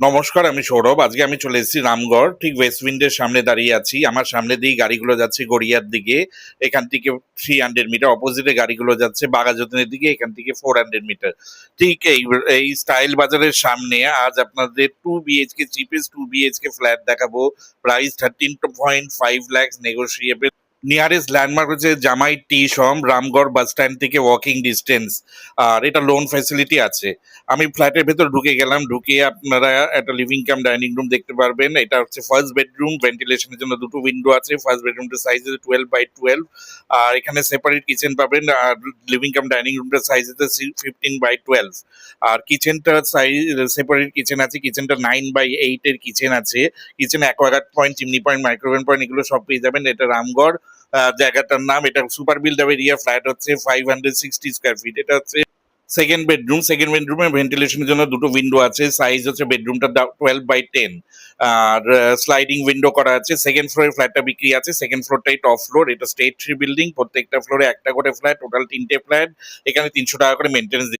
নমস্কার, আমি সৌরভ। আজকে আমি চলে এসেছি রামগড়, ঠিক ওয়েস্ট উইন্ডের সামনে দাঁড়িয়ে আছি। আমার সামনে দিয়ে গাড়িগুলো যাচ্ছে গড়িয়ার দিকে। এখান থেকে 300 মিটার অপোজিটে গাড়িগুলো যাচ্ছে বাঘাযতীনের দিকে, এখান থেকে 400 মিটার। ঠিক এই স্টাইল বাজারের সামনে আজ আপনাদের 2 BHK চিপেস্ট 2 BHK ফ্ল্যাট দেখাবো। Price 13.5 lakh, negotiable. Nearest landmark হচ্ছে জামাই টি শপ, রামগড় বাস স্ট্যান্ড থেকে ওয়াকিং ডিস্টেন্স। আর এটা লোন ফ্যাসিলিটি আছে। আমি ফ্ল্যাটের ভেতর ঢুকে গেলাম। ঢুকে আপনারা একটা লিভিং কাম ডাইনিং রুম দেখতে পারবেন। এটা হচ্ছে ফার্স্ট বেডরুম। ভেন্টিলেশনের জন্য দুটো উইন্ডো আছে। ফার্স্ট বেডরুমটার সাইজ হচ্ছে 12x12। আর এখানে সেপারেট কিচেন পাবেন। আর লিভিং কাম ডাইনিং রুমটার সাইজ হচ্ছে 15x12। আর কিচেনটার সাইজ সেপারেট কিচেন আছে। কিচেনটা 9x8 এর কিচেন আছে। Kitchen Aquaguard point, chimney point, microwave point এগুলো সব পেয়ে যাবেন। এটা রামগড়। জায়গাটার নাম, এটা সুপার বিল্ড এরিয়া। ফ্ল্যাট হচ্ছে 560 স্কোয়ার ফিট। এটা হচ্ছে সেকেন্ড বেডরুম। সেকেন্ড বেডরুমে ভেন্টিলেশনের জন্য দুটো উইন্ডো আছে। সাইজ হচ্ছে বেডরুমটা 12x10। আর স্লাইডিং উইন্ডো করা আছে। সেকেন্ড ফ্লোরে ফ্ল্যাটটা বিক্রি আছে। সেকেন্ড ফ্লোরটাই টপ ফ্লোর। এটা স্টেট 3 বিল্ডিং। প্রত্যেকটা ফ্লোরে একটা করে ফ্ল্যাট, টোটাল 3টে ফ্ল্যাট। এখানে 300 টাকা করে মেনটেন্স